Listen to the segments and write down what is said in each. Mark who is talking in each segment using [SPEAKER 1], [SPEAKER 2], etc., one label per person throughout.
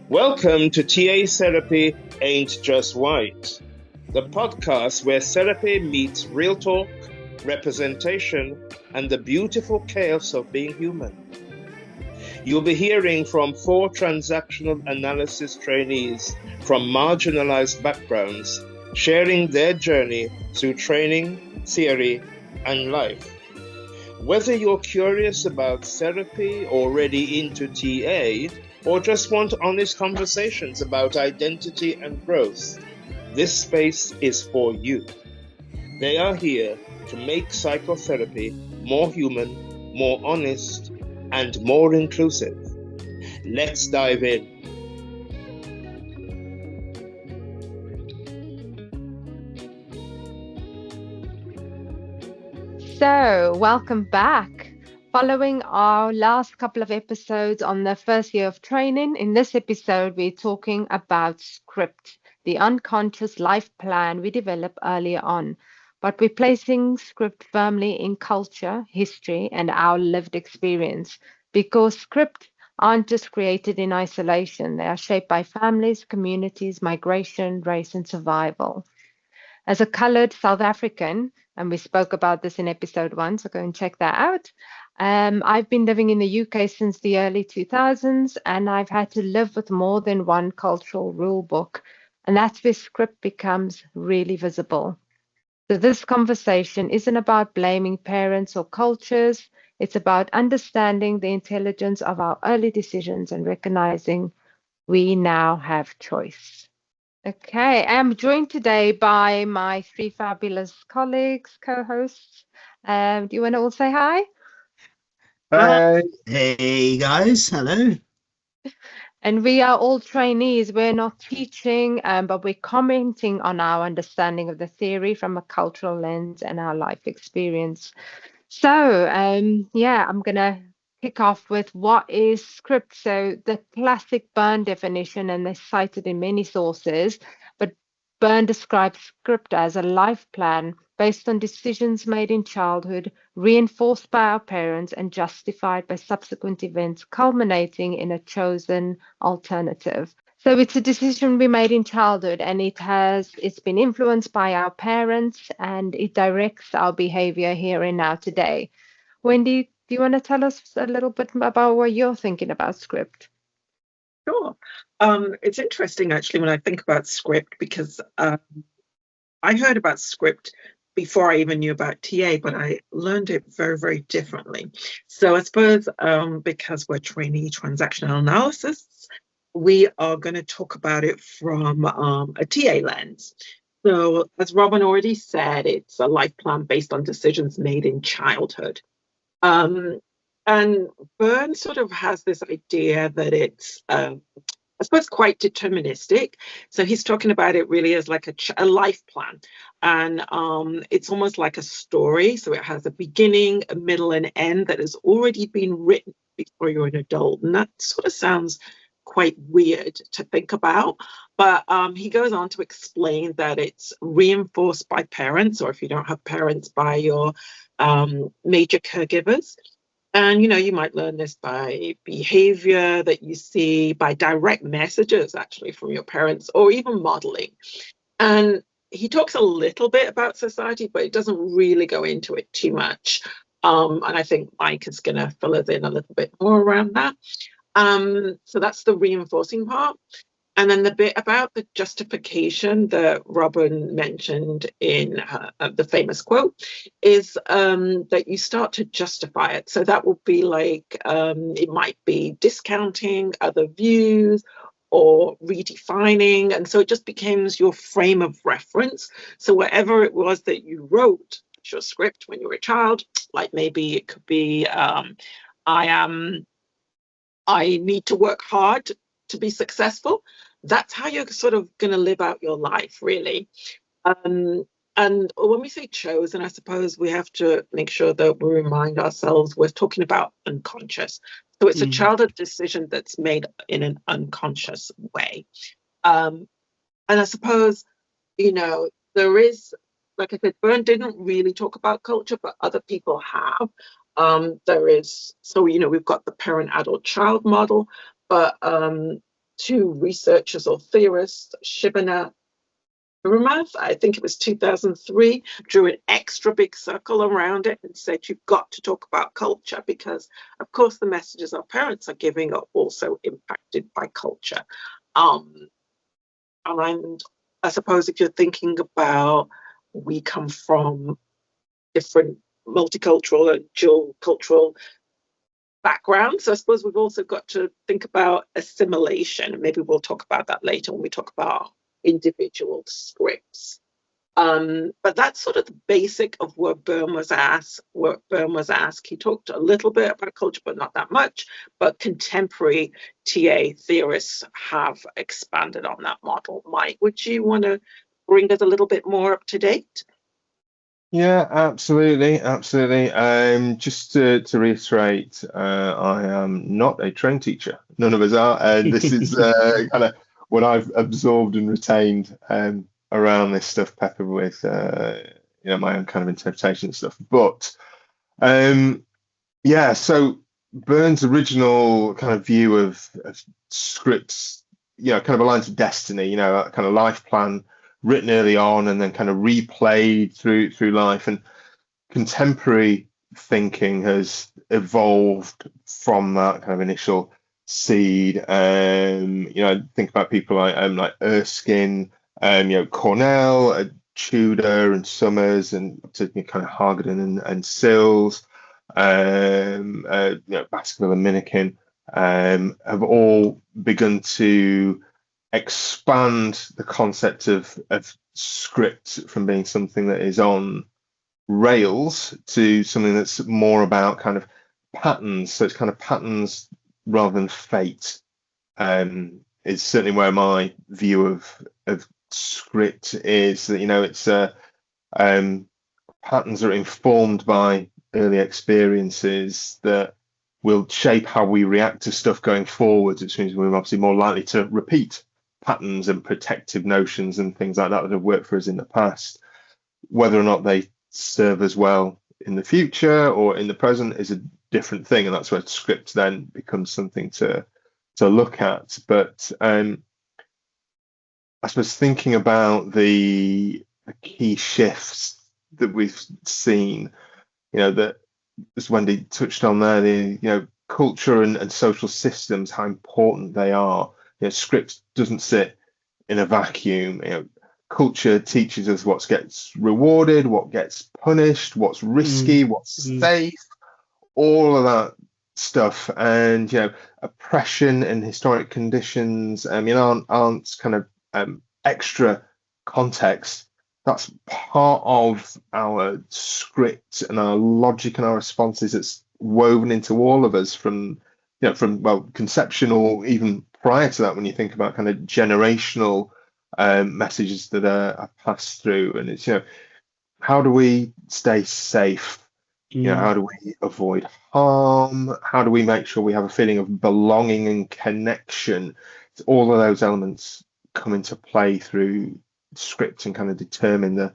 [SPEAKER 1] Welcome to TA Therapy Ain't Just White, the podcast where therapy meets real talk, representation, and the beautiful chaos of being human. You'll be hearing from 4 transactional analysis trainees from marginalized backgrounds, sharing their journey through training, theory, and life. Whether you're curious about therapy, already into TA, or just want honest conversations about identity and growth, this space is for you. They are here to make psychotherapy more human, more honest, and more inclusive. Let's dive in.
[SPEAKER 2] So, welcome back. Following our last couple of episodes on the first year of training, in this episode, we're talking about script, the unconscious life plan we develop earlier on. But we're placing script firmly in culture, history, and our lived experience because script aren't just created in isolation. They are shaped by families, communities, migration, race, and survival. As a colored South African, and we spoke about this in episode 1, so go and check that out. I've been living in the UK since the early 2000s, and I've had to live with more than one cultural rule book, and that's where script becomes really visible. So this conversation isn't about blaming parents or cultures. It's about understanding the intelligence of our early decisions and recognizing we now have choice. Okay, I'm joined today by my 3 fabulous colleagues, co-hosts. Do you want to all say hi?
[SPEAKER 3] Hi.
[SPEAKER 4] Hey guys, hello.
[SPEAKER 2] And we are all trainees. We're not teaching, but we're commenting on our understanding of the theory from a cultural lens and our life experience. So, yeah, I'm going to kick off with what is script. So, the classic Berne definition, and they cited in many sources, but Berne describes script as a life plan based on decisions made in childhood, reinforced by our parents, and justified by subsequent events, culminating in a chosen alternative. So it's a decision we made in childhood, and it's been influenced by our parents, and it directs our behavior here and now today. Wendy, do you want to tell us a little bit about what you're thinking about script?
[SPEAKER 3] Sure. It's interesting actually when I think about script because I heard about script before I even knew about TA, but I learned it very, very differently. So I suppose because we're trainee transactional analysis, we are going to talk about it from a TA lens. So as Robyn already said, it's a life plan based on decisions made in childhood. And Berne sort of has this idea that it's, I suppose, quite deterministic. So he's talking about it really as like a life plan. And it's almost like a story. So it has a beginning, a middle, and end that has already been written before you're an adult. And that sort of sounds quite weird to think about. But he goes on to explain that it's reinforced by parents, or if you don't have parents, by your major caregivers. And, you might learn this by behavior that you see, by direct messages, actually, from your parents, or even modeling. And he talks a little bit about society, but it doesn't really go into it too much. And I think Mike is going to fill us in a little bit more around that. So that's the reinforcing part. And then the bit about the justification that Robyn mentioned in the famous quote is that you start to justify it. So that will be like, it might be discounting other views or redefining. And so it just becomes your frame of reference. So whatever it was that you wrote, your script when you were a child, like maybe it could be, I need to work hard to be successful. That's how you're sort of going to live out your life, really. And when we say chosen, I suppose we have to make sure that we remind ourselves we're talking about unconscious. So it's a childhood decision that's made in an unconscious way. And I suppose, there is, like I said, Berne didn't really talk about culture, but other people have. There is, so, we've got the parent-adult-child model, but two researchers or theorists, Shibana Ramath, I think it was 2003, drew an extra big circle around it and said, you've got to talk about culture because, of course, the messages our parents are giving are also impacted by culture. And I suppose if you're thinking about, we come from different multicultural and dual cultural backgrounds, so I suppose we've also got to think about assimilation. Maybe we'll talk about that later when we talk about individual scripts. But that's sort of the basic of what Berne was asked. He talked a little bit about culture, but not that much. But contemporary TA theorists have expanded on that model. Mike, would you want to bring us a little bit more up to date?
[SPEAKER 5] Yeah, absolutely. Just to reiterate, I am not a trained teacher. None of us are, and this is kind of what I've absorbed and retained around this stuff, peppered with my own kind of interpretation and stuff. But so Berne's original kind of view of scripts, kind of aligns with destiny, a kind of life plan written early on and then kind of replayed through life. And contemporary thinking has evolved from that kind of initial seed. Think about people like Erskine, Cornell, Tudor and Summers, and to kind of Hargaden and Sills, Baskerville and Minikin, have all begun to expand the concept of script from being something that is on rails to something that's more about kind of patterns. So it's kind of patterns rather than fate. Is certainly where my view of script is, that it's patterns are informed by early experiences that will shape how we react to stuff going forward, which means we're obviously more likely to repeat patterns and protective notions and things like that have worked for us in the past. Whether or not they serve us well in the future or in the present is a different thing, and that's where script then becomes something to look at. But I suppose thinking about the key shifts that we've seen, that as Wendy touched on there, the culture and social systems, how important they are. Script doesn't sit in a vacuum. Culture teaches us what gets rewarded, what gets punished, what's risky, what's safe, all of that stuff. And oppression and historic conditions, aren't kind of extra context. That's part of our script and our logic and our responses. It's woven into all of us from conception or even prior to that, when you think about kind of generational messages that are passed through. And it's, how do we stay safe? How do we avoid harm? How do we make sure we have a feeling of belonging and connection? All of those elements come into play through script and kind of determine the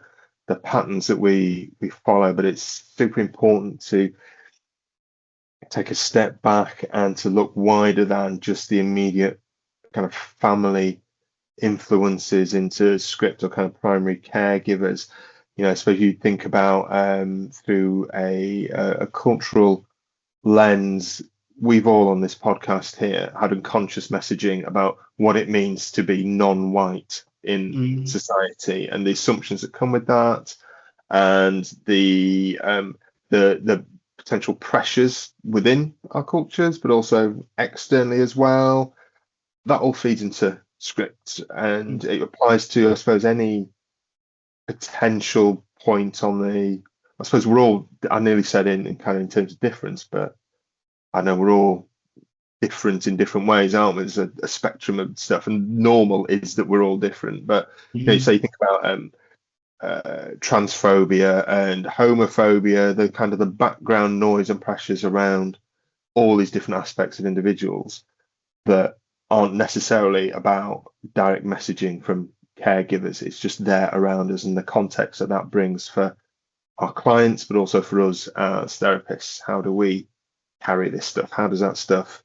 [SPEAKER 5] patterns that we follow. But it's super important to take a step back and to look wider than just the immediate kind of family influences into script or kind of primary caregivers. I suppose you think about through a cultural lens. We've all on this podcast here had unconscious messaging about what it means to be non-white in society, and the assumptions that come with that, and the potential pressures within our cultures, but also externally as well. That all feeds into script, and it applies to, I suppose, any potential point on the. I suppose we're all. I nearly said in kind of in terms of difference, but I know we're all different in different ways, aren't we? There's a spectrum of stuff, and normal is that we're all different. But you think about transphobia and homophobia, the kind of the background noise and pressures around all these different aspects of individuals that aren't necessarily about direct messaging from caregivers. It's just there around us, and the context that brings for our clients, but also for us as therapists. How do we carry this stuff? How does that stuff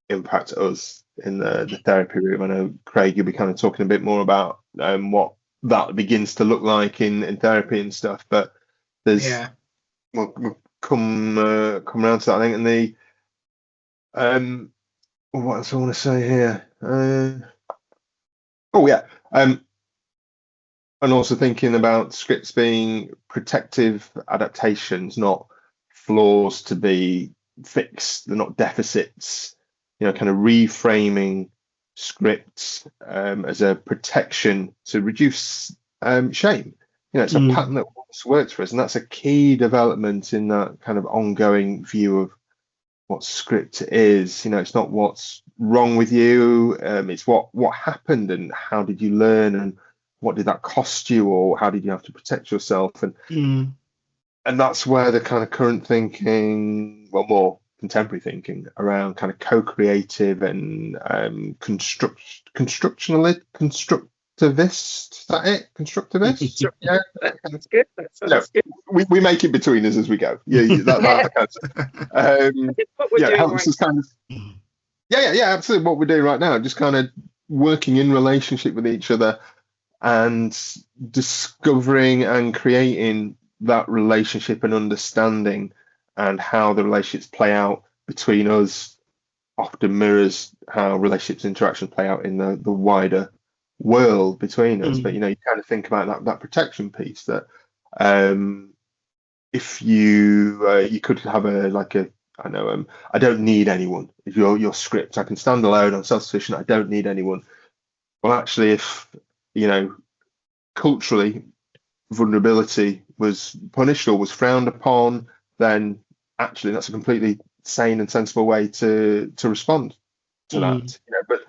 [SPEAKER 5] impact us in the therapy room. I know, Craig, you'll be kind of talking a bit more about what that begins to look like in therapy and stuff. But there's we'll come around to that, I think. And the what else I want to say here? And also thinking about scripts being protective adaptations, not flaws to be fixed. They're not deficits. Kind of reframing scripts as a protection to reduce shame. It's a pattern that works for us, and that's a key development in that kind of ongoing view of what script is. It's not what's wrong with you. It's what happened and how did you learn and what did that cost you, or how did you have to protect yourself? And that's where the kind of current thinking, well, more contemporary thinking around kind of co-creative and constructivist. Is that it? Constructivist? Yeah,
[SPEAKER 3] That's good. That sounds good.
[SPEAKER 5] We make it between us as we go. That kind of,
[SPEAKER 3] what we're doing
[SPEAKER 5] helps us kind of. Yeah, absolutely. What we're doing right now, just kind of working in relationship with each other and discovering and creating that relationship and understanding, and how the relationships play out between us often mirrors how relationships interactions play out in the wider world between us. But you kind of think about that protection piece, that if you could have I don't need anyone. If your script, I can stand alone, I'm self-sufficient, I don't need anyone. Well, actually, if culturally vulnerability was punished or was frowned upon, then actually that's a completely sane and sensible way to respond to that. But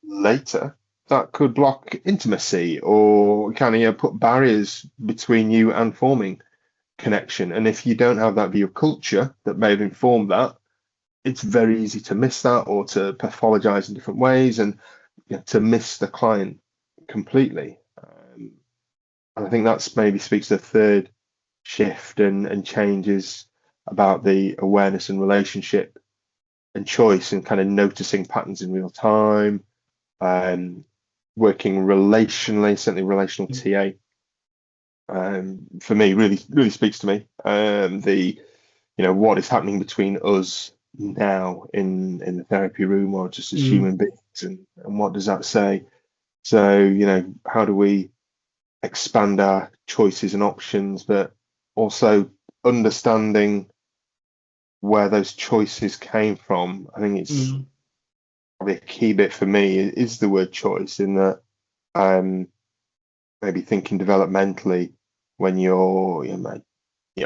[SPEAKER 5] later that could block intimacy or kind of put barriers between you and forming connection. And if you don't have that view of culture that may have informed that, it's very easy to miss that, or to pathologize in different ways, and to miss the client completely. And I think that's maybe speaks to the third shift and changes about the awareness and relationship and choice, and kind of noticing patterns in real time, working relationally, certainly relational TA. For me, really speaks to me. What is happening between us now in the therapy room, or just as human beings, and what does that say? So, how do we expand our choices and options, but also understanding where those choices came from? I think it's probably a key bit for me is the word choice, in that maybe thinking developmentally, when you're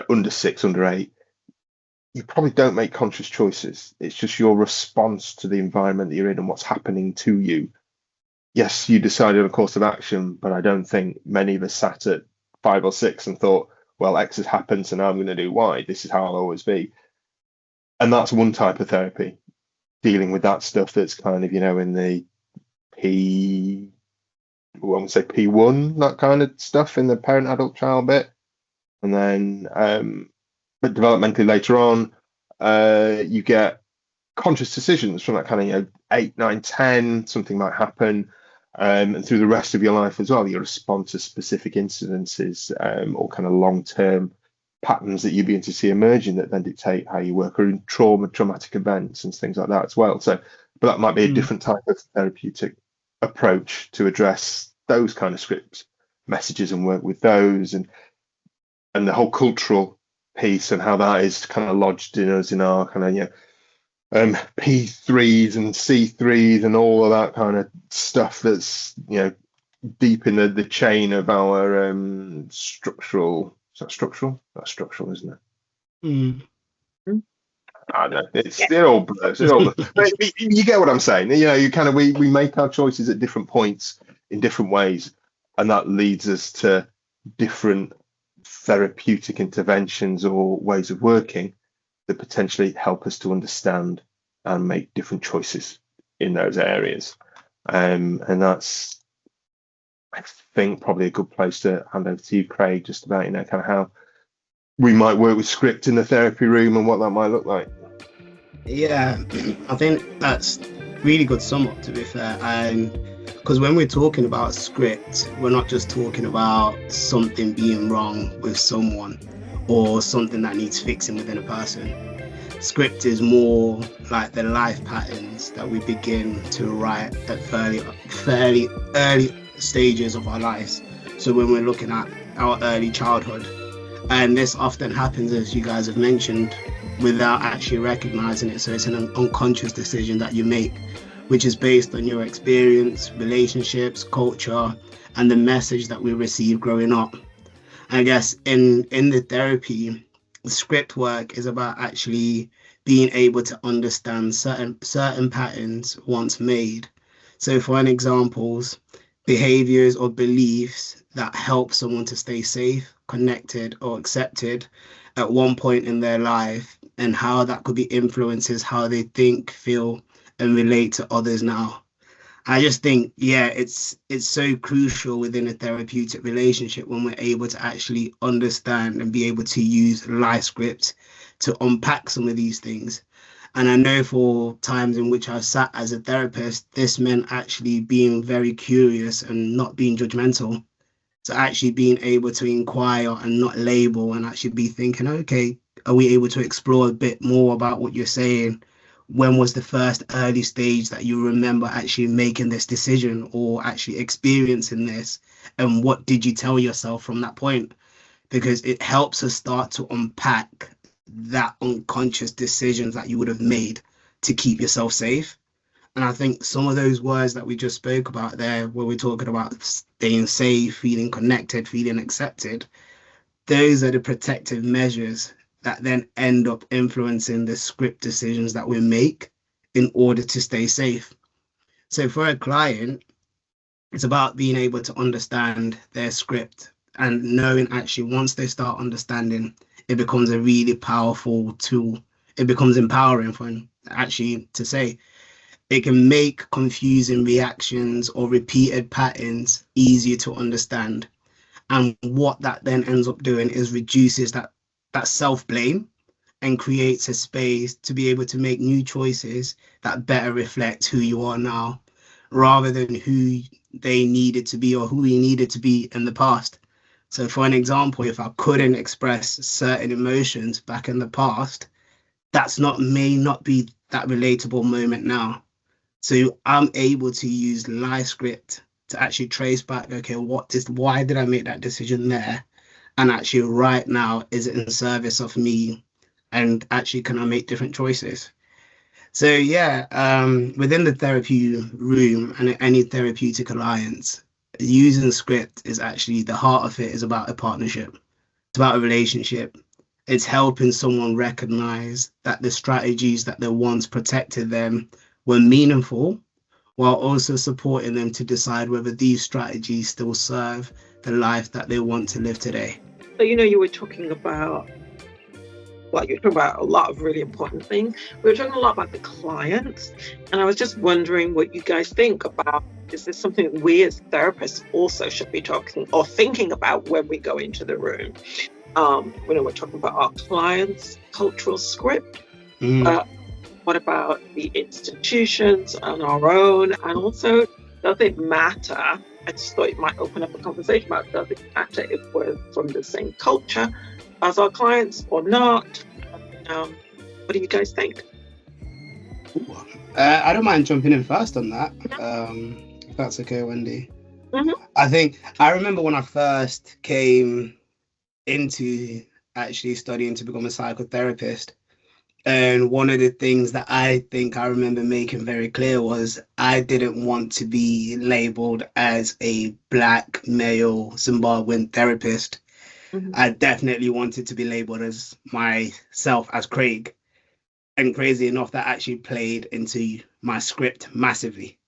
[SPEAKER 5] under 6, under 8, you probably don't make conscious choices. It's just your response to the environment that you're in and what's happening to you. Yes, you decided a course of action, but I don't think many of us sat at 5 or 6 and thought, well, X has happened, so now I'm going to do Y. This is how I'll always be. And that's one type of therapy, dealing with that stuff that's kind of, in the P1, that kind of stuff in the parent, adult, child bit. And then, but developmentally later on, you get conscious decisions from that kind of 8, 9, 10, something might happen, and through the rest of your life as well, you respond to specific incidences, or kind of long-term patterns that you begin to see emerging that then dictate how you work, or in traumatic events and things like that as well. So, but that might be a different type of therapeutic approach to address those kind of scripts, messages, and work with those, and the whole cultural piece, and how that is kind of lodged in us, in our kind of P3s and C3s and all of that kind of stuff that's deep in the chain of our structural. Is that structural? That's structural, isn't it? I don't know. It all blurs. You get what I'm saying. You kind of we make our choices at different points in different ways, and that leads us to different therapeutic interventions or ways of working that potentially help us to understand and make different choices in those areas. And that's, I think, probably a good place to hand over to you, Craig, just about kind of how we might work with script in the therapy room and what that might look like.
[SPEAKER 4] Yeah, I think that's really good sum up, to be fair. And because when we're talking about script, we're not just talking about something being wrong with someone or something that needs fixing within a person. Script is more like the life patterns that we begin to write at fairly early stages of our lives. So when we're looking at our early childhood, and this often happens, as you guys have mentioned, without actually recognizing it. So it's an unconscious decision that you make, which is based on your experience, relationships, culture, and the message that we receive growing up. I guess in the therapy, the script work is about actually being able to understand certain patterns once made. So for an examples, behaviors or beliefs that help someone to stay safe, connected, or accepted at one point in their life, and how that could be influences how they think, feel, and relate to others now. I just think, yeah, it's so crucial within a therapeutic relationship when we're able to actually understand and be able to use life script to unpack some of these things. And I know for times in which I've sat as a therapist, this meant actually being very curious and not being judgmental. So actually being able to inquire and not label and actually be thinking, okay, are we able to explore a bit more about what you're saying? When was the first early stage that you remember actually making this decision or actually experiencing this? And what did you tell yourself from that point? Because it helps us start to unpack that unconscious decisions that you would have made to keep yourself safe. And I think some of those words that we just spoke about there, where we're talking about staying safe, feeling connected, feeling accepted, those are the protective measures that then end up influencing the script decisions that we make in order to stay safe. So for a client, it's about being able to understand their script and knowing actually once they start understanding, it becomes a really powerful tool. It becomes empowering for them actually to say, it can make confusing reactions or repeated patterns easier to understand. And what that then ends up doing is reduces that self-blame and creates a space to be able to make new choices that better reflect who you are now, rather than who they needed to be or who we needed to be in the past. So for an example, if I couldn't express certain emotions back in the past, may not be that relatable moment now. So I'm able to use live script to actually trace back, okay, why did I make that decision there? And actually right now, is it in service of me? And actually, can I make different choices? So yeah, within the therapy room and any therapeutic alliance, using script is actually the heart of it is about a partnership. It's about a relationship. It's helping someone recognize that the strategies that they once protected them were meaningful, while also supporting them to decide whether these strategies still serve the life that they want to live today.
[SPEAKER 3] So, you were talking about, you're talking about a lot of really important things. We were talking a lot about the clients, and I was just wondering what you guys think about. Is this something we as therapists also should be talking or thinking about when we go into the room? When we're talking about our clients' cultural script. What about the institutions and our own? And also, does it matter? I just thought it might open up a conversation about, does it matter if we're from the same culture as our clients or not? What do you guys think?
[SPEAKER 4] I don't mind jumping in first on that, if that's okay, Wendy. I remember when I first came into actually studying to become a psychotherapist, and one of the things that I think I remember making very clear was I didn't want to be labeled as a Black male Zimbabwean therapist. I definitely wanted to be labeled as myself as Craig. And crazy enough, that actually played into my script massively.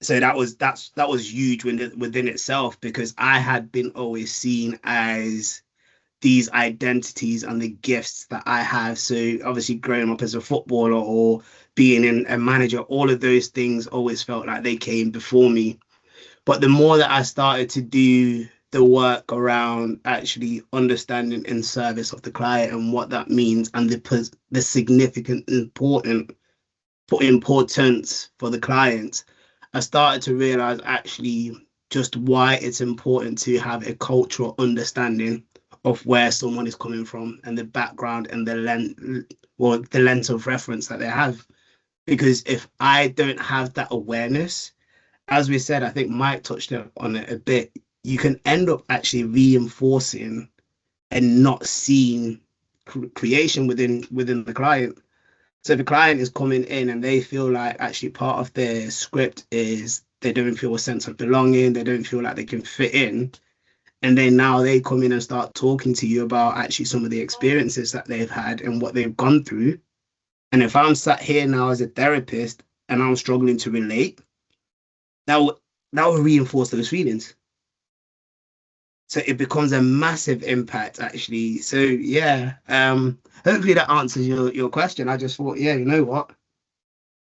[SPEAKER 4] So that was huge within itself, because I had been always seen as these identities and the gifts that I have. So obviously growing up as a footballer or being a manager, all of those things always felt like they came before me. But the more that I started to do the work around actually understanding in service of the client and what that means and the significant important importance for the client, I started to realize actually just why it's important to have a cultural understanding of where someone is coming from and the background and the length of reference that they have. Because if I don't have that awareness, as we said, I think Mike touched on it a bit, you can end up actually reinforcing and not seeing creation within the client. So if the client is coming in and they feel like actually part of their script is they don't feel a sense of belonging, they don't feel like they can fit in, and then now they come in and start talking to you about actually some of the experiences that they've had and what they've gone through. And if I'm sat here now as a therapist and I'm struggling to relate, that will reinforce those feelings. So it becomes a massive impact, actually. So yeah, hopefully that answers your question. I just thought, yeah, you know what?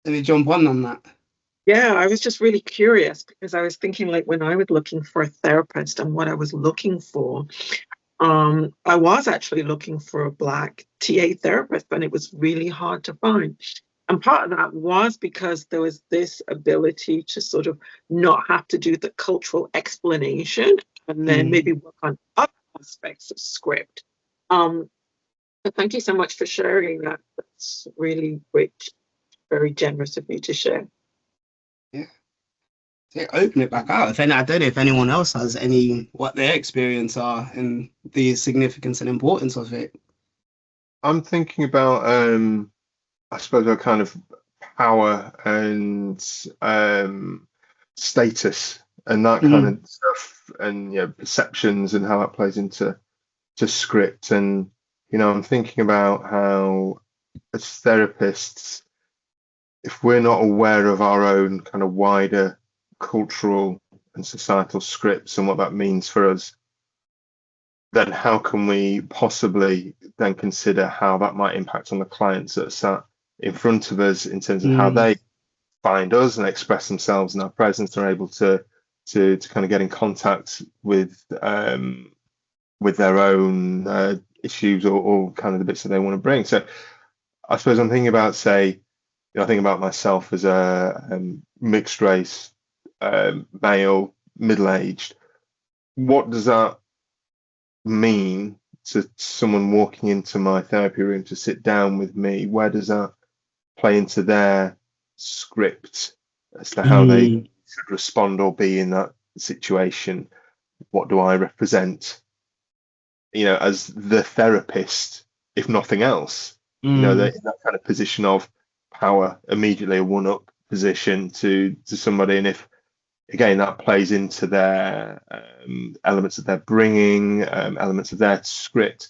[SPEAKER 4] Let me jump on that.
[SPEAKER 3] Yeah, I was just really curious because I was thinking, like, when I was looking for a therapist and what I was looking for, I was actually looking for a Black TA therapist, and it was really hard to find. And part of that was because there was this ability to sort of not have to do the cultural explanation and then maybe work on other aspects of script. But thank you so much for sharing that. That's really great, very generous of you to share.
[SPEAKER 4] Yeah. So open it back out. I don't know if anyone else has what their experience are and the significance and importance of it.
[SPEAKER 5] I'm thinking about, I suppose, a kind of power and status and that kind of stuff, and perceptions and how that plays into script. And I'm thinking about how, as therapists, if we're not aware of our own kind of wider cultural and societal scripts and what that means for us, then how can we possibly then consider how that might impact on the clients that are sat in front of us in terms of how they find us and express themselves in our presence? They're able to kind of get in contact with their own issues or kind of the bits that they want to bring. So I suppose I'm thinking about, say, I think about myself as a mixed race, male, middle-aged. What does that mean to someone walking into my therapy room to sit down with me? Where does that play into their script as to how they should respond or be in that situation? What do I represent, as the therapist, if nothing else? That kind of position of power, immediately a one-up position to somebody. And if, again, that plays into their elements that they're bringing, elements of their script,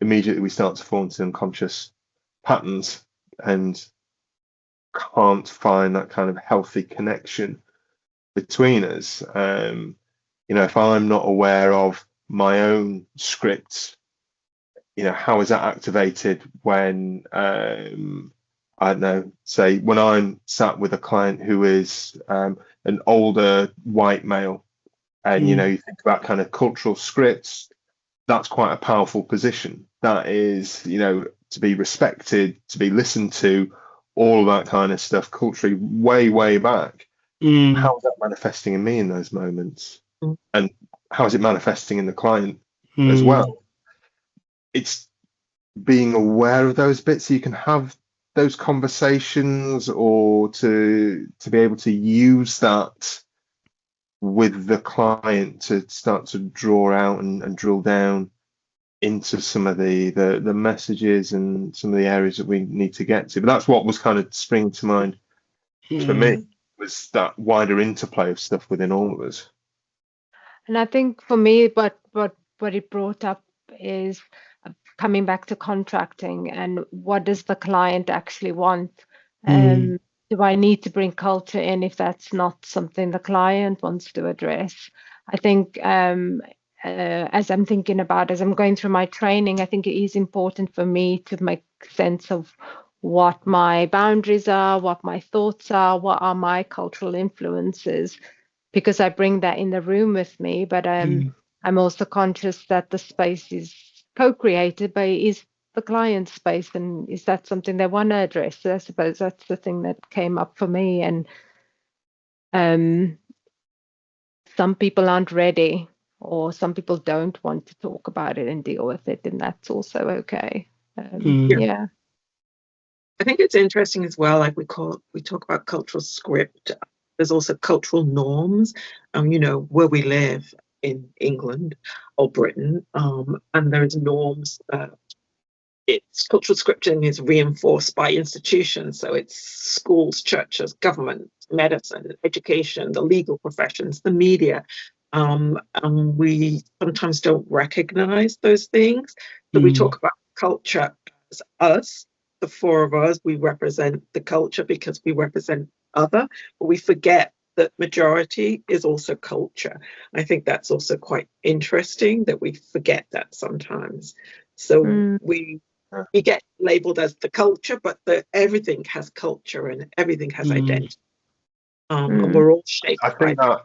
[SPEAKER 5] immediately we start to fall into unconscious patterns and can't find that kind of healthy connection between us. If I'm not aware of my own scripts, how is that activated when I don't know, say when I'm sat with a client who is an older white male, and you think about kind of cultural scripts, that's quite a powerful position. That is, to be respected, to be listened to, all that kind of stuff culturally, way back. How is that manifesting in me in those moments? And how is it manifesting in the client as well? It's being aware of those bits so you can have those conversations, or to be able to use that with the client to start to draw out and drill down into some of the messages and some of the areas that we need to get to. But that's what was kind of springing to mind for me, was that wider interplay of stuff within all of us.
[SPEAKER 2] And I think for me, what it brought up is coming back to contracting and what does the client actually want? Do I need to bring culture in if that's not something the client wants to address? I think as I'm thinking about, as I'm going through my training, I think it is important for me to make sense of what my boundaries are, what my thoughts are, what are my cultural influences, because I bring that in the room with me. But I'm also conscious that the space is co-created, but it is the client space, and is that something they want to address? So I suppose that's the thing that came up for me. And some people aren't ready, or some people don't want to talk about it and deal with it, and that's also okay. Yeah.
[SPEAKER 3] I think it's interesting as well, like we talk about cultural script. There's also cultural norms, where we live in England or Britain, and there's norms. It's cultural scripting is reinforced by institutions, so it's schools, churches, government, medicine, education, the legal professions, the media, and we sometimes don't recognize those things. So we talk about culture as us. The four of us, we represent the culture because we represent other, but we forget that majority is also culture. I think that's also quite interesting that we forget that sometimes. So we get labeled as the culture, but everything has culture and everything has identity. And we're all shaped by that.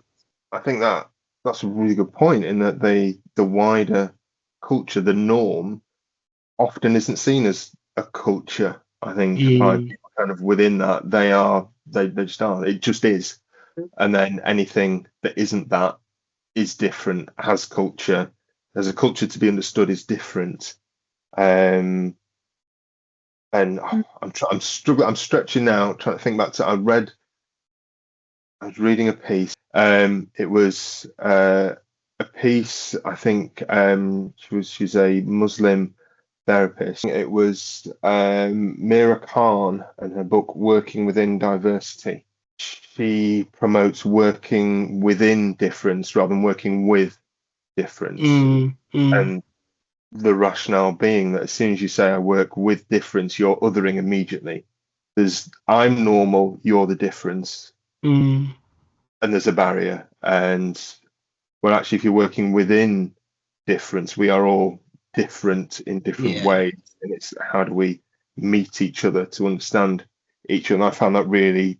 [SPEAKER 5] I think that's a really good point, in that the wider culture, the norm, often isn't seen as a culture. I think kind of within that, they just are. It just is. And then anything that isn't that is different, has culture. There's a culture to be understood is different. And I'm struggling. I'm stretching now, trying to think back to. I was reading a piece. It was a piece. I think she's a Muslim therapist. It was Mira Khan and her book Working Within Diversity. She promotes working within difference rather than working with difference. And the rationale being that as soon as you say I work with difference, you're othering immediately. There's I'm normal, you're the difference. And there's a barrier. And well, actually, if you're working within difference, we are all different in different ways. And it's how do we meet each other to understand each other. And I found that really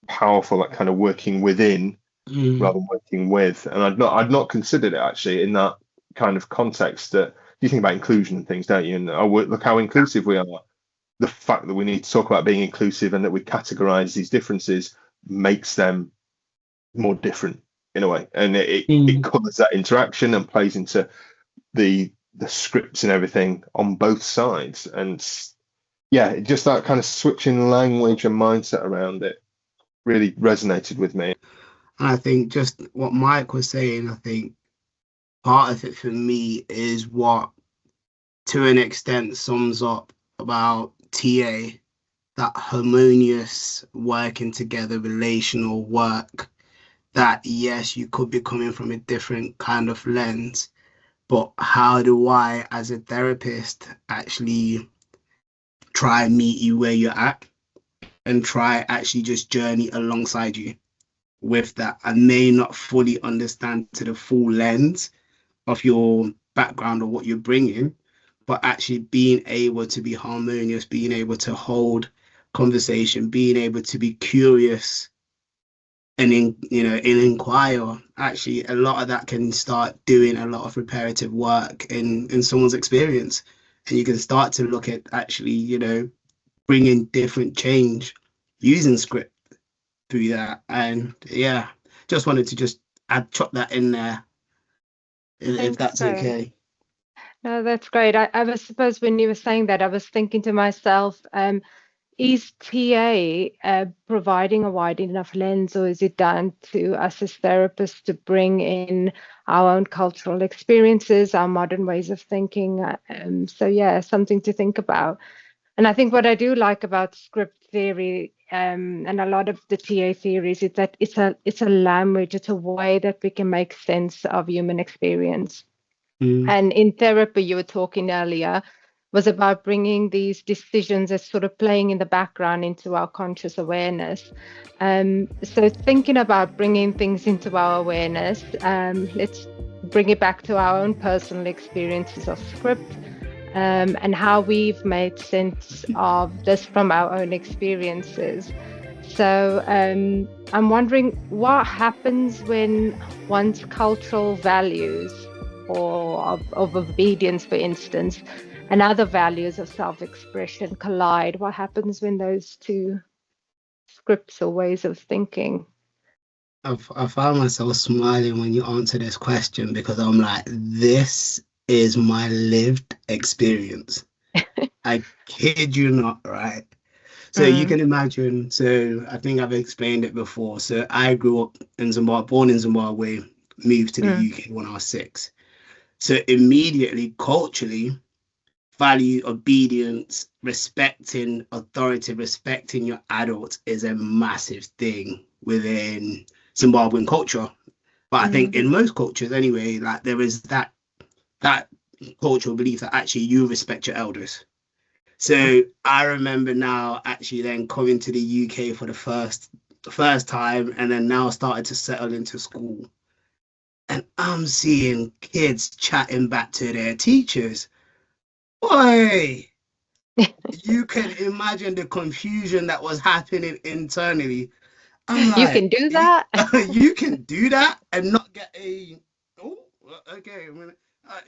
[SPEAKER 5] powerful, that kind of working within rather than working with. And I'd not considered it actually in that kind of context. That you think about inclusion and things, don't you? And look how inclusive we are. The fact that we need to talk about being inclusive and that we categorize these differences makes them more different in a way, and it covers that interaction and plays into the scripts and everything on both sides. And just that kind of switching language and mindset around it really resonated with me.
[SPEAKER 4] And I think just what Mike was saying, I think part of it for me is what to an extent sums up about TA, that harmonious working together relational work. That yes, you could be coming from a different kind of lens, but how do I as a therapist actually try and meet you where you're at and try actually just journey alongside you with that? I may not fully understand to the full lens of your background or what you're bringing, but actually being able to be harmonious, being able to hold conversation, being able to be curious and inquire. Actually, a lot of that can start doing a lot of reparative work in someone's experience, and you can start to look at actually bringing different change using script through that. And just wanted to just chop that in there, if that's okay.
[SPEAKER 2] No, that's great. I suppose when you were saying that, I was thinking to myself, is TA providing a wide enough lens, or is it down to us as therapists to bring in our own cultural experiences, our modern ways of thinking? Something to think about. And I think what I do like about script theory and a lot of the TA theories is that it's a language, it's a way that we can make sense of human experience. And in therapy, you were talking earlier, was about bringing these decisions as sort of playing in the background into our conscious awareness. So thinking about bringing things into our awareness, let's bring it back to our own personal experiences of script and how we've made sense of this from our own experiences. So I'm wondering what happens when one's cultural values or of obedience, for instance, and other values of self-expression collide? What happens when those two scripts or ways of thinking?
[SPEAKER 4] I found myself smiling when you answer this question, because I'm like, this is my lived experience. I kid you not, right? So you can imagine, so I think I've explained it before. So I grew up in Zimbabwe, born in Zimbabwe, moved to the UK when I was 6. So immediately, culturally, value obedience, respecting authority, respecting your adults is a massive thing within Zimbabwean culture. But I think in most cultures anyway, like there is that cultural belief that actually you respect your elders. So I remember now actually then coming to the UK for the first time, and then now started to settle into school. And I'm seeing kids chatting back to their teachers. Boy, you can imagine the confusion that was happening internally. I'm like,
[SPEAKER 2] you can do that?
[SPEAKER 4] You can do that and not get a, oh, okay, I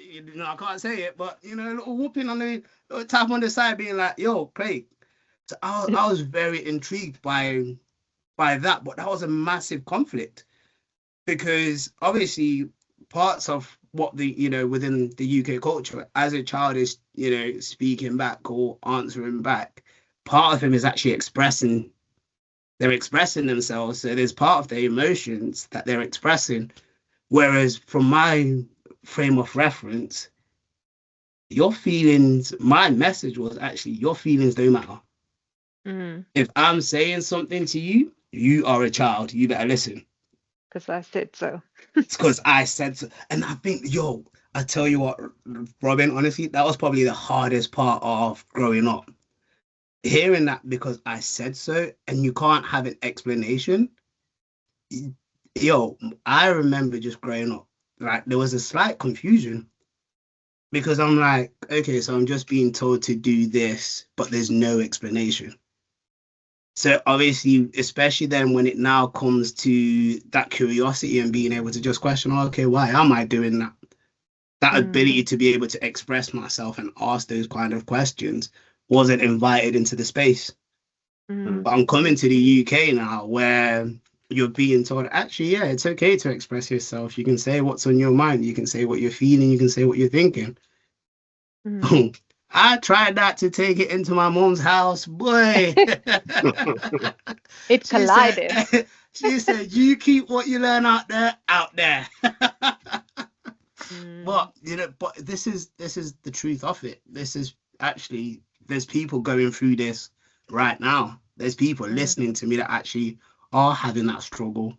[SPEAKER 4] can't say it, but, a little whooping on the, little tap on the side being like, yo, Craig. So I was very intrigued by that, but that was a massive conflict, because obviously parts of what within the UK culture, as a child is, speaking back or answering back, part of them is actually they're expressing themselves. So there's part of their emotions that they're expressing. Whereas from my frame of reference, your feelings, my message was actually your feelings don't matter. If I'm saying something to you, you are a child, you better listen.
[SPEAKER 2] Because I said so.
[SPEAKER 4] It's because I said so. And I think, I tell you what, Robyn, honestly, that was probably the hardest part of growing up. Hearing that because I said so, and you can't have an explanation. I remember just growing up, like there was a slight confusion, because I'm like, okay, so I'm just being told to do this, but there's no explanation. So obviously, especially then when it now comes to that curiosity and being able to just question, okay, why am I doing that? That ability to be able to express myself and ask those kind of questions wasn't invited into the space. But I'm coming to the UK now where you're being told, actually, yeah, it's okay to express yourself. You can say what's on your mind. You can say what you're feeling. You can say what you're thinking. I tried not to take it into my mom's house, boy.
[SPEAKER 2] It collided.
[SPEAKER 4] She said, you keep what you learn out there. But this is the truth of it. This is actually, there's people going through this right now. There's people listening to me that actually are having that struggle.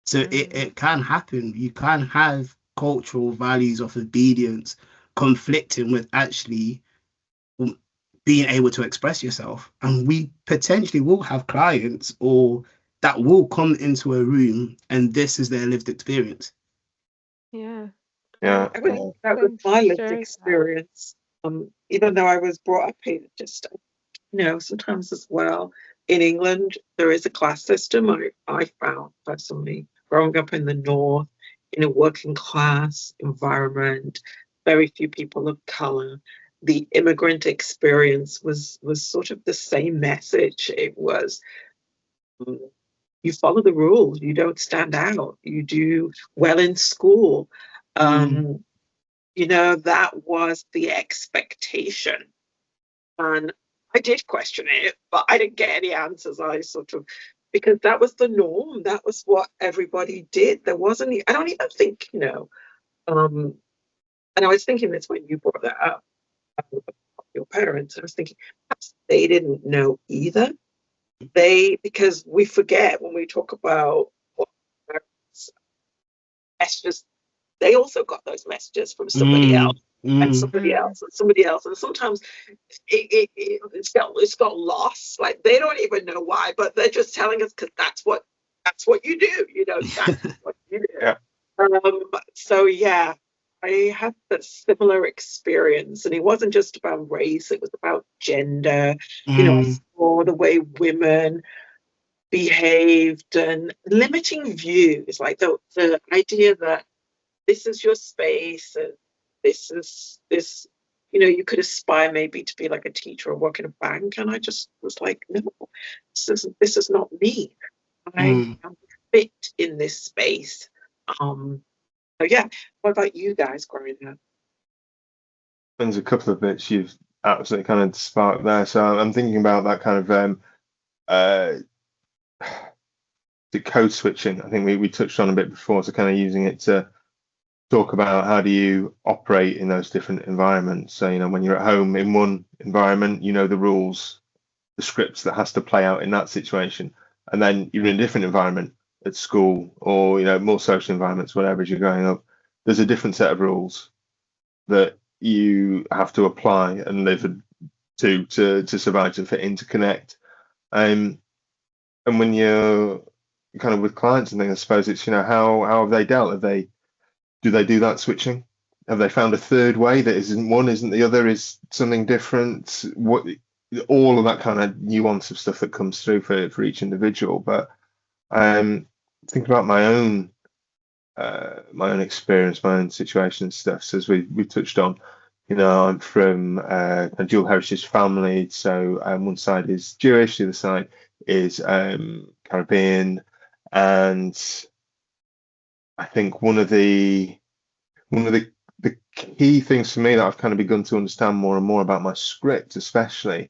[SPEAKER 4] So it can happen. You can have cultural values of obedience conflicting with actually being able to express yourself. And we potentially will have clients or that will come into a room and this is their lived experience.
[SPEAKER 2] Yeah.
[SPEAKER 3] That was my lived experience. Even though I was brought up here, just sometimes as well in England there is a class system. I found personally, growing up in the north in a working class environment, very few people of color, the immigrant experience was sort of the same message. It was, you follow the rules, you don't stand out, you do well in school. That was the expectation. And I did question it, but I didn't get any answers. Because that was the norm. That was what everybody did. There wasn't, I don't even think, and I was thinking this when you brought that up, your parents, I was thinking perhaps they didn't know either. Because we forget when we talk about what messages, they also got those messages from somebody else and somebody else and somebody else, and sometimes it's got lost. Like they don't even know why, but they're just telling us because that's what you do. That's what you do.
[SPEAKER 5] Yeah.
[SPEAKER 3] So yeah, I had that similar experience, and it wasn't just about race; it was about gender. I saw the way women behaved and limiting views, like the idea that this is your space and this you could aspire maybe to be like a teacher or work in a bank. And I just was like, no, this is not me. I am fit in this space. So yeah, what about you guys growing up?
[SPEAKER 5] There's a couple of bits you've absolutely kind of sparked there. So I'm thinking about that kind of the code switching. I think we touched on a bit before, so kind of using it to talk about how do you operate in those different environments. So, when you're at home in one environment, the rules, the scripts that has to play out in that situation. And then you're in a different environment at school or, more social environments, whatever, as you're growing up. There's a different set of rules that you have to apply and live to survive, to fit in, to connect. And when you're kind of with clients and things, I suppose it's, how have they dealt? Do they do that switching? Have they found a third way that isn't one, isn't the other, is something different? What, all of that kind of nuance of stuff that comes through for each individual. But think about my own experience, my own situation and stuff. So as we touched on, I'm from a dual heritage family. So one side is Jewish, the other side is Caribbean, and I think one of the key things for me that I've kind of begun to understand more and more about my script, especially,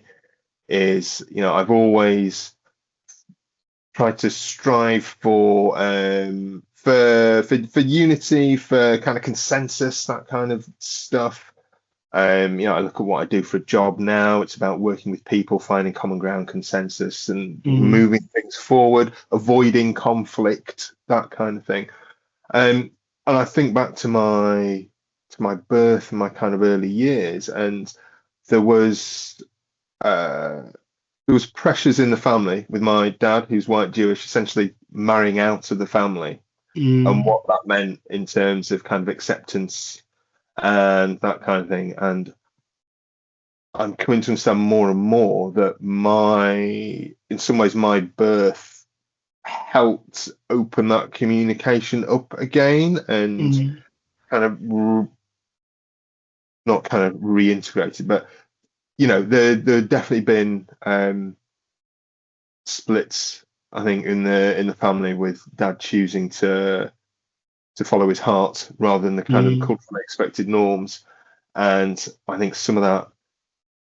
[SPEAKER 5] is I've always tried to strive for unity, for kind of consensus, that kind of stuff. I look at what I do for a job now. It's about working with people, finding common ground, consensus, and moving things forward, avoiding conflict, that kind of thing. And I think back to my birth and my kind of early years, and there was pressures in the family with my dad, who's white Jewish, essentially marrying out of the family, and what that meant in terms of kind of acceptance and that kind of thing. And I'm coming to understand more and more that in some ways my birth helped open that communication up again, and kind of not kind of reintegrated, but there definitely been splits, I think, in the family, with dad choosing to follow his heart rather than the kind of culturally expected norms. And I think some of that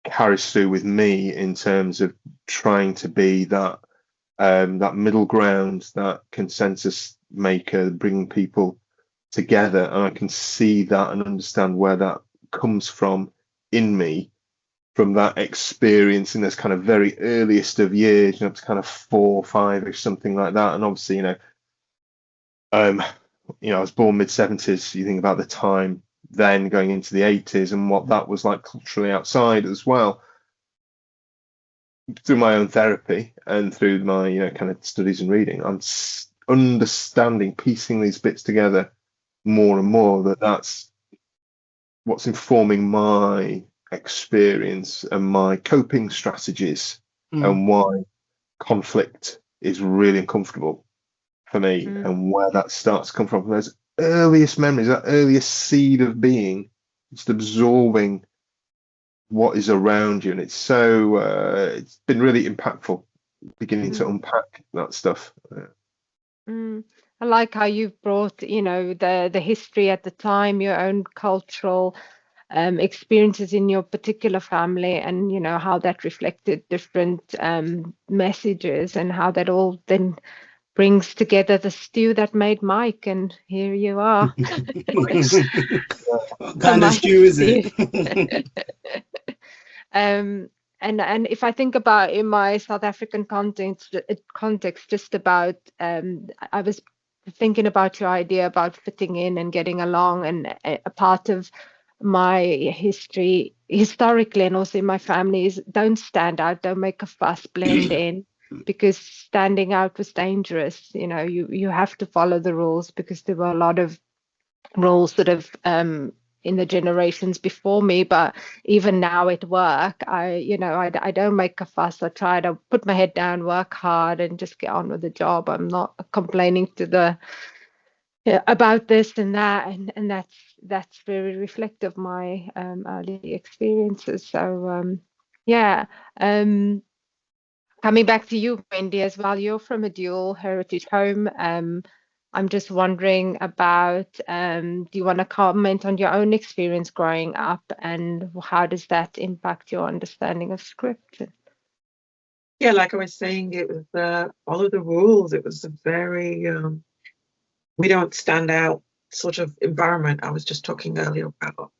[SPEAKER 5] carries through with me in terms of trying to be that middle ground, that consensus maker, bringing people together. And I can see that and understand where that comes from in me, from that experience in this kind of very earliest of years, up to kind of 4 or 5ish, something like that. And obviously, I was born mid-70s. You think about the time then going into the 80s and what that was like culturally outside as well. Through my own therapy and through my kind of studies and reading, I'm understanding, piecing these bits together more and more, that's what's informing my experience and my coping strategies, and why conflict is really uncomfortable for me, and where that starts to come from those earliest memories, that earliest seed of being, just absorbing what is around you. And it's so it's been really impactful beginning to unpack that stuff.
[SPEAKER 2] I like how you've brought the history at the time, your own cultural experiences in your particular family, and how that reflected different messages, and how that all then brings together the stew that made Mike. And here you are.
[SPEAKER 4] What kind of stew is it?
[SPEAKER 2] And if I think about in my South African context, just about I was thinking about your idea about fitting in and getting along, and a part of my history historically and also in my family is don't stand out, don't make a fuss, blend in, because standing out was dangerous. You have to follow the rules, because there were a lot of rules sort of in the generations before me. But even now at work, I don't make a fuss. I try to put my head down, work hard, and just get on with the job. I'm not complaining to the yeah, about this and that, and that's very reflective of my early experiences. So yeah, coming back to you, Wendy, as well. You're from a dual heritage home. I'm just wondering about, do you want to comment on your own experience growing up, and how does that impact your understanding of script?
[SPEAKER 3] Yeah, like I was saying, it was follow the rules. It was a very we don't stand out sort of environment. I was just talking earlier about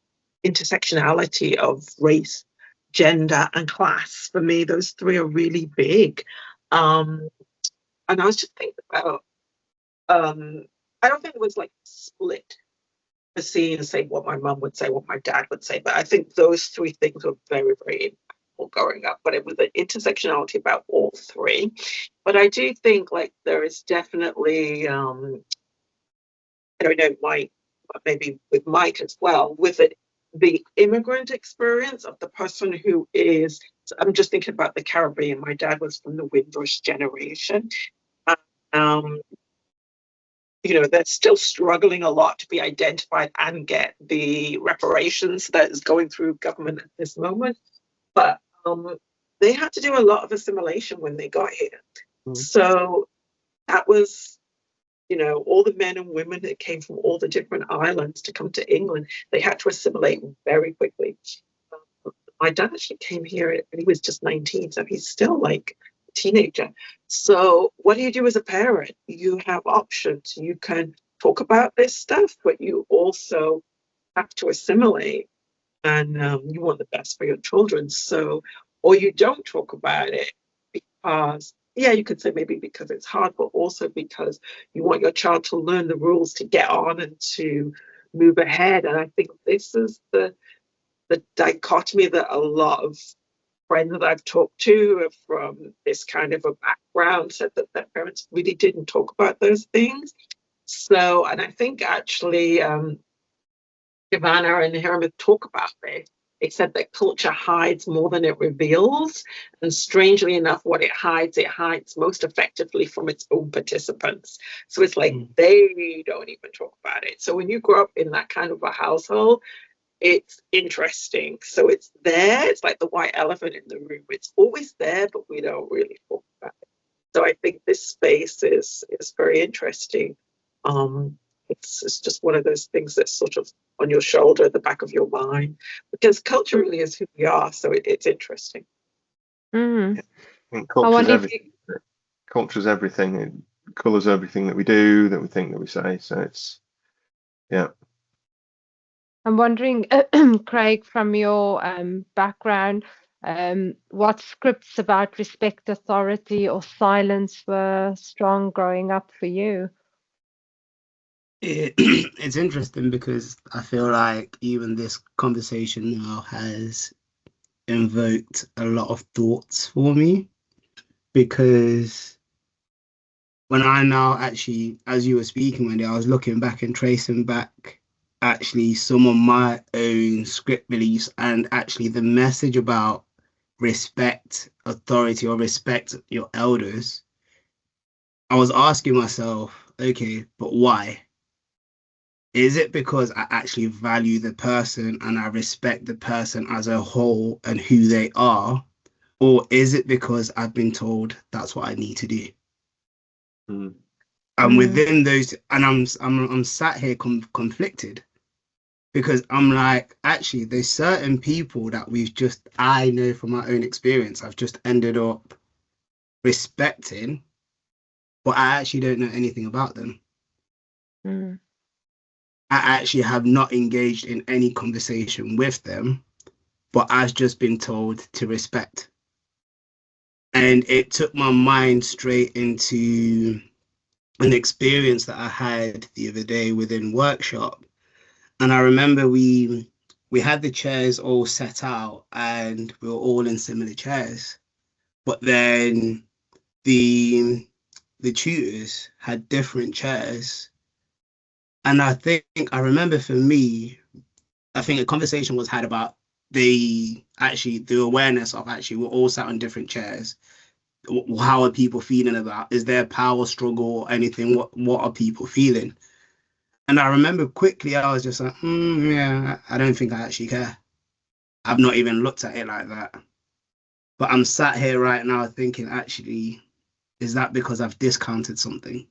[SPEAKER 3] intersectionality of race, gender, and class. For me, those three are really big. And I was just thinking about, I don't think it was like split the scene and say what my mum would say, what my dad would say, but I think those three things were very, very impactful growing up. But it was an intersectionality about all three. But I do think like there is definitely, I don't know, Mike, but maybe with Mike as well, with it, the immigrant experience of the person who is, so I'm just thinking about the Caribbean. My dad was from the Windrush generation. Um, they're still struggling a lot to be identified and get the reparations that is going through government at this moment. But they had to do a lot of assimilation when they got here. So that was, all the men and women that came from all the different islands to come to England, they had to assimilate very quickly. My dad actually came here and he was just 19, so he's still like a teenager. So what do you do as a parent? You have options. You can talk about this stuff, but you also have to assimilate, and you want the best for your children. So, or you don't talk about it because, yeah, you could say maybe because it's hard, but also because you want your child to learn the rules to get on and to move ahead. And I think this is the dichotomy that a lot of friends that I've talked to from this kind of a background said that their parents really didn't talk about those things. So, and I think actually Giovanna and Herman talk about this. They said that culture hides more than it reveals. And strangely enough, what it hides most effectively from its own participants. So it's like they don't even talk about it. So when you grow up in that kind of a household, it's interesting. So it's there. It's like the white elephant in the room. It's always there, but we don't really talk about it. So I think this space is very interesting. It's just one of those things that's sort of on your shoulder, at the back of your mind, because culture really is who we are. So it's interesting.
[SPEAKER 2] Mm.
[SPEAKER 5] Yeah. Culture's everything. It colours everything that we do, that we think, that we say. So it's, yeah.
[SPEAKER 2] I'm wondering, Craig, from your background, what scripts about respect, authority, or silence were strong growing up for you?
[SPEAKER 4] It's interesting because I feel like even this conversation now has invoked a lot of thoughts for me, because when I now actually, as you were speaking, Wendy, I was looking back and tracing back actually some of my own script beliefs, and actually the message about respect authority or respect your elders. I was asking myself, okay, but why? Is it because I actually value the person and I respect the person as a whole and who they are? Or is it because I've been told that's what I need to do? And within those, and I'm sat here conflicted, because I'm like, actually, there's certain people that I know from my own experience, I've just ended up respecting, but I actually don't know anything about them. I actually have not engaged in any conversation with them, but I've just been told to respect. And it took my mind straight into an experience that I had the other day within workshop. And I remember we had the chairs all set out and we were all in similar chairs. But then the tutors had different chairs. And I remember for me, I think a conversation was had about the awareness of actually we're all sat on different chairs. How are people feeling about? Is there a power struggle or anything? What are people feeling? And I remember quickly, I was just like, yeah, I don't think I actually care. I've not even looked at it like that. But I'm sat here right now thinking, actually, is that because I've discounted something?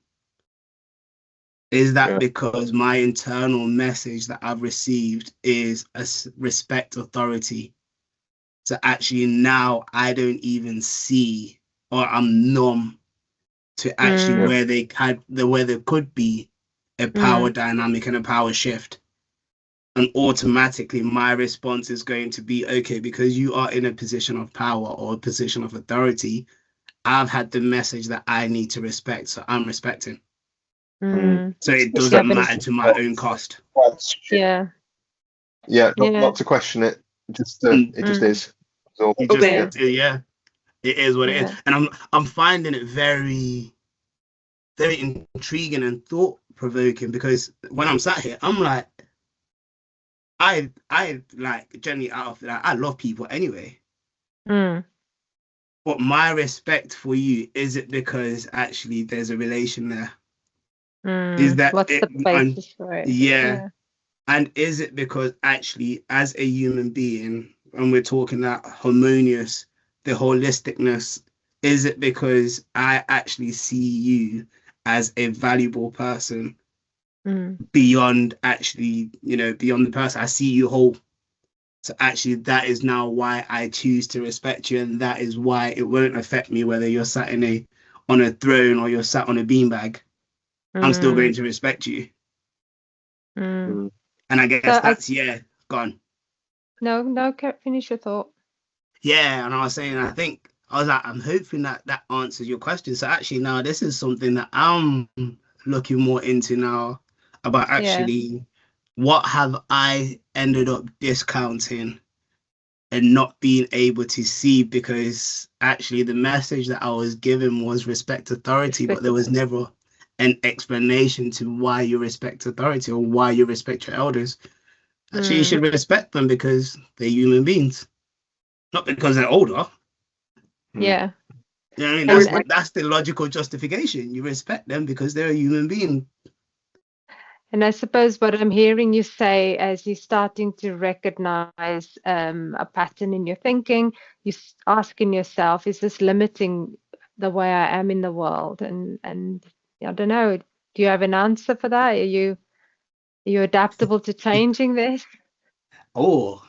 [SPEAKER 4] Is that
[SPEAKER 5] Yeah.
[SPEAKER 4] because my internal message that I've received is a respect authority? So actually now I don't even see, or I'm numb to actually
[SPEAKER 2] Mm,
[SPEAKER 4] where there could be a power
[SPEAKER 2] mm,
[SPEAKER 4] dynamic and a power shift. And automatically my response is going to be, okay, because you are in a position of power or a position of authority, I've had the message that I need to respect, so I'm respecting.
[SPEAKER 2] mm.
[SPEAKER 4] So it
[SPEAKER 5] It's
[SPEAKER 2] Yeah,
[SPEAKER 4] doesn't
[SPEAKER 2] but
[SPEAKER 4] matter
[SPEAKER 2] it's
[SPEAKER 4] to my own cost.
[SPEAKER 2] yeah,
[SPEAKER 5] Yeah,
[SPEAKER 2] yeah,
[SPEAKER 5] not to question it. Just
[SPEAKER 4] Mm.
[SPEAKER 5] it just
[SPEAKER 2] mm,
[SPEAKER 5] is. That's all.
[SPEAKER 4] It just
[SPEAKER 2] yeah,
[SPEAKER 5] Yeah.
[SPEAKER 4] yeah, it is what it is.
[SPEAKER 2] yeah.
[SPEAKER 4] And I'm finding it very, very intriguing and thought provoking, because when I'm sat here, I'm like, I like generally out of that, I love people anyway.
[SPEAKER 2] Mm,
[SPEAKER 4] But my respect for you, is it because actually there's a relation there? Is
[SPEAKER 2] mm.
[SPEAKER 4] that
[SPEAKER 2] What's
[SPEAKER 4] it?
[SPEAKER 2] the
[SPEAKER 4] And
[SPEAKER 2] basis for it?
[SPEAKER 4] yeah,
[SPEAKER 2] Yeah,
[SPEAKER 4] and is it because actually, as a human being, when we're talking that harmonious, the holisticness, is it because I actually see you as a valuable person
[SPEAKER 2] mm,
[SPEAKER 4] beyond actually, beyond the person? I see you whole. So actually, that is now why I choose to respect you, and that is why it won't affect me whether you're sat on a throne or you're sat on a beanbag. I'm still
[SPEAKER 2] mm,
[SPEAKER 4] going to respect you.
[SPEAKER 2] mm.
[SPEAKER 5] Mm.
[SPEAKER 4] And I
[SPEAKER 2] So
[SPEAKER 4] guess that's gone.
[SPEAKER 2] no, finish your thought.
[SPEAKER 4] Yeah, and I was saying, I was like, I'm hoping that that answers your question. So actually, now this is something that I'm looking more into now, about
[SPEAKER 2] Yeah,
[SPEAKER 4] actually what have I ended up discounting and not being able to see, because actually the message that I was given was respect authority, but
[SPEAKER 2] respect
[SPEAKER 4] there was
[SPEAKER 2] it.
[SPEAKER 4] never an explanation to why you respect authority or why you respect your elders. Actually, you
[SPEAKER 2] Mm,
[SPEAKER 4] should respect them because they're human beings, not because they're older.
[SPEAKER 5] Mm.
[SPEAKER 2] yeah,
[SPEAKER 4] You know what I mean?
[SPEAKER 2] and
[SPEAKER 4] That's the logical justification. You respect them because they're a human being.
[SPEAKER 2] and I suppose what I'm hearing you say, as you're starting to recognize a pattern in your thinking, you're asking yourself, is this limiting the way I am in the world? And I don't know, do you have an answer for that? Are you adaptable to changing this?
[SPEAKER 4] Oh,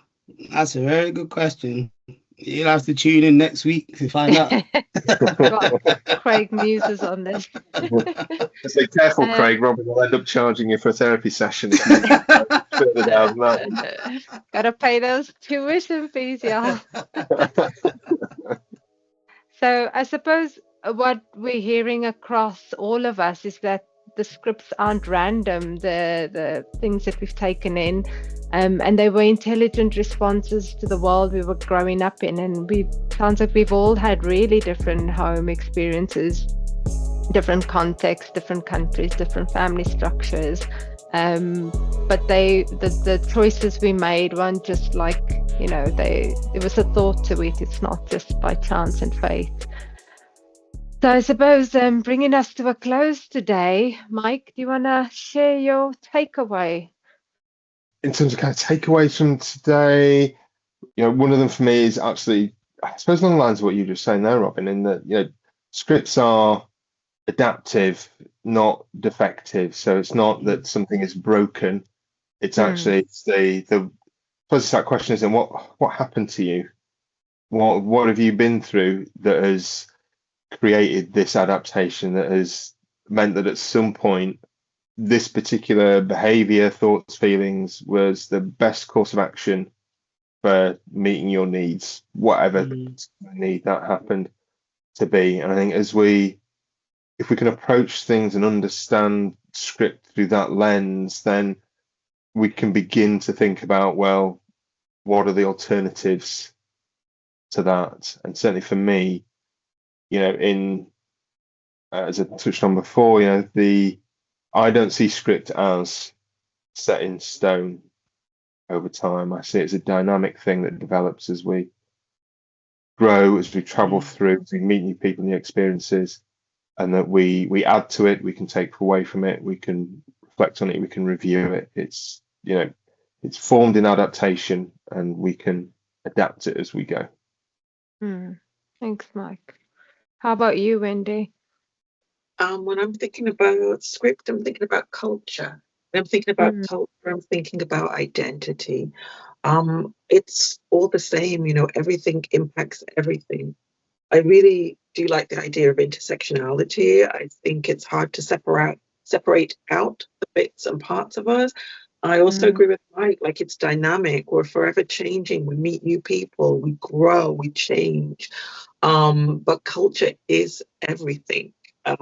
[SPEAKER 4] that's a very good question. You'll have to tune in next week to find out.
[SPEAKER 2] Well, Craig muses on this.
[SPEAKER 5] Say careful,
[SPEAKER 2] Um,
[SPEAKER 5] Craig. Robyn will end up charging you for a therapy session if you further down that.
[SPEAKER 2] gotta pay those tuition fees, y'all. So I suppose what we're hearing across all of us is that the scripts aren't random, the things that we've taken in, and they were intelligent responses to the world we were growing up in. And we sounds like we've all had really different home experiences, different contexts, different countries, different family structures. But the choices we made weren't just like, there was a thought to it. It's not just by chance and fate. So I suppose bringing us to a close today, Mike, do you want to share your takeaway?
[SPEAKER 5] In terms of kind of takeaways from today, one of them for me is actually, I suppose, along the lines of what you were just saying there, Robyn, in that, scripts are adaptive, not defective. So it's not that something is broken. It's
[SPEAKER 2] Mm,
[SPEAKER 5] actually the I suppose that question is, then what happened to you? What have you been through that has created this adaptation, that has meant that at some point this particular behavior, thoughts, feelings was the best course of action for meeting your needs, whatever
[SPEAKER 4] Mm,
[SPEAKER 5] need that happened to be. And I think if we can approach things and understand script through that lens, then we can begin to think about, well, what are the alternatives to that? And certainly for me, in as I touched on before, I don't see script as set in stone over time. I see it as a dynamic thing that develops as we grow, as we travel
[SPEAKER 4] mm,
[SPEAKER 5] through, as we meet new people, new experiences, and that we add to it, we can take away from it, we can reflect on it, we can review it. It's, you know, it's formed in adaptation, and we can adapt it as we go.
[SPEAKER 2] Thanks, Mike. How about you, Wendy?
[SPEAKER 3] When I'm thinking about script, I'm thinking about culture. When I'm thinking about culture, I'm thinking about identity. It's all the same, you know, everything impacts everything. I really do like the idea of intersectionality. I think it's hard to separate out the bits and parts of us. I also agree with Mike, like it's dynamic. We're forever changing. We meet new people, we grow, we change. But culture is everything. I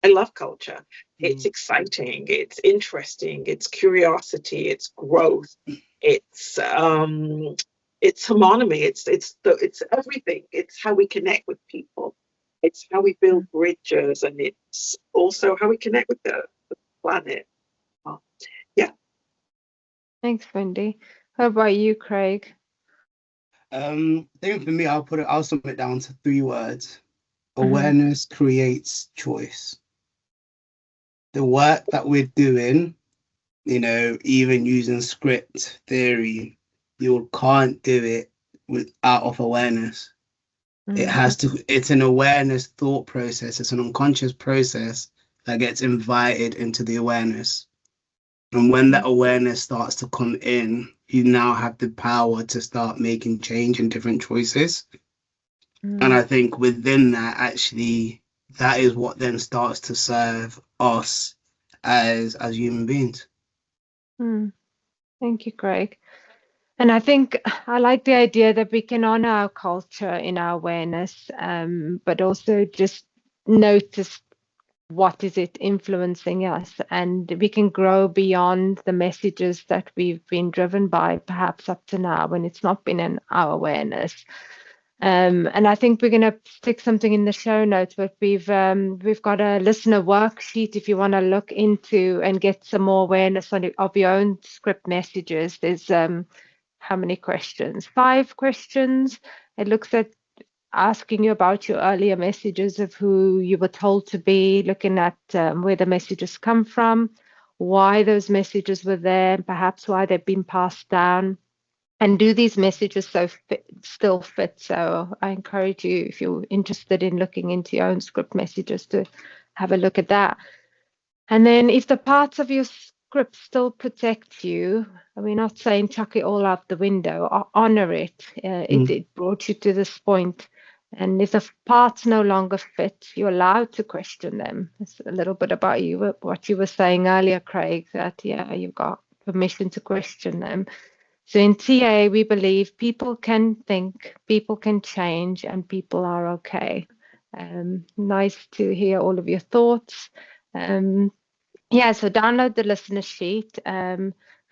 [SPEAKER 3] love culture. It's exciting, it's interesting, it's curiosity, it's growth, it's harmony, it's everything. It's how we connect with people. It's how we build bridges, and it's also how we connect with the planet. Yeah.
[SPEAKER 2] Thanks, Wendy. How about you, Craig?
[SPEAKER 4] I think for me, I'll sum it down to 3 words. Awareness creates choice. The work that we're doing, you know, even using script theory, you can't do it out of awareness. It's an awareness thought process. It's an unconscious process that gets invited into the awareness. And when that awareness starts to come in, you now have the power to start making change and different choices. And I think within that, actually, that is what then starts to serve us as human beings.
[SPEAKER 2] Thank you, Craig. And I think I like the idea that we can honor our culture in our awareness, but also just notice what is it influencing us, and we can grow beyond the messages that we've been driven by perhaps up to now when it's not been in our awareness. And I think we're going to stick something in the show notes, but we've got a listener worksheet if you want to look into and get some more awareness of your own script messages. There's how many questions? 5 questions. It looks at asking you about your earlier messages of who you were told to be, looking at where the messages come from, why those messages were there, and perhaps why they've been passed down. And do these messages still fit? So I encourage you, if you're interested in looking into your own script messages, to have a look at that. And then if the parts of your script still protect you, we're not saying chuck it all out the window, honor it. It brought you to this point. And if the parts no longer fit, you're allowed to question them. It's a little bit about you, what you were saying earlier, Craig, that, you've got permission to question them. So in TA, we believe people can think, people can change, and people are okay. Nice to hear all of your thoughts. So download the listener sheet,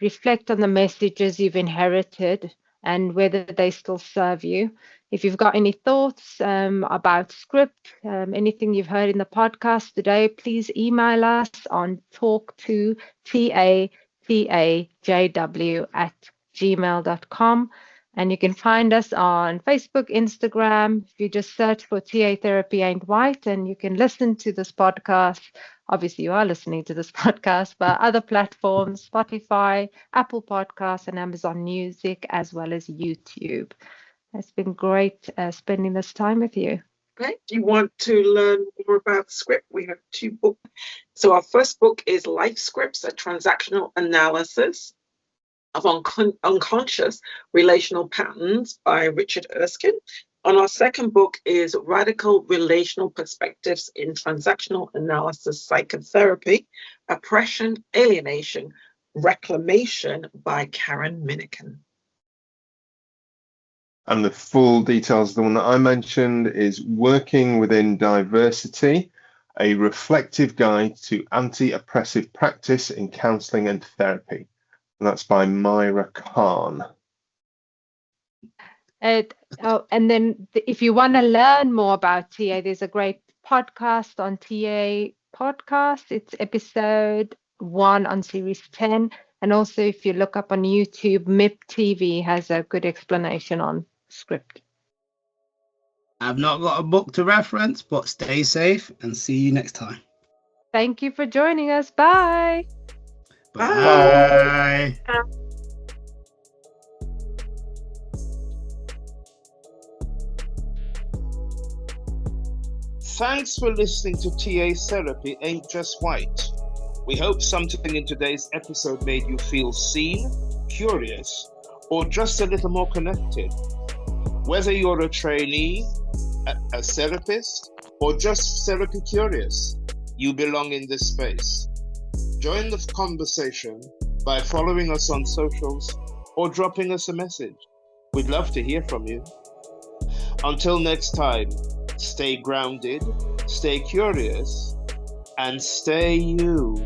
[SPEAKER 2] reflect on the messages you've inherited and whether they still serve you. If you've got any thoughts about script, anything you've heard in the podcast today, please email us on talktotajw@gmail.com. And you can find us on Facebook, Instagram. If you just search for TA Therapy Ain't White, and you can listen to this podcast. Obviously, you are listening to this podcast, but other platforms, Spotify, Apple Podcasts, and Amazon Music, as well as YouTube. It's been great spending this time with you.
[SPEAKER 3] Okay. Do you want to learn more about script? We have 2 books. So our first book is Life Scripts, a Transactional Analysis of Unconscious Relational Patterns by Richard Erskine. And our second book is Radical Relational Perspectives in Transactional Analysis Psychotherapy, Oppression, Alienation, Reclamation by Karen Minikin.
[SPEAKER 5] And the full details, the one that I mentioned, is Working Within Diversity, a reflective guide to anti-oppressive practice in counselling and therapy. And that's by Myra Khan.
[SPEAKER 2] And then if you want to learn more about TA, there's a great podcast on TA podcast. It's episode 1 on series 10. And also if you look up on YouTube, MIP TV has a good explanation on script.
[SPEAKER 4] I've not got a book to reference, but stay safe and see you next time.
[SPEAKER 2] Thank you for joining us. Bye.
[SPEAKER 4] Bye.
[SPEAKER 1] Thanks for listening to TA Therapy Ain't Just White. We hope something in today's episode made you feel seen, curious, or just a little more connected. Whether you're a trainee, a therapist, or just therapy curious, you belong in this space. Join the conversation by following us on socials or dropping us a message. We'd love to hear from you. Until next time, stay grounded, stay curious, and stay you.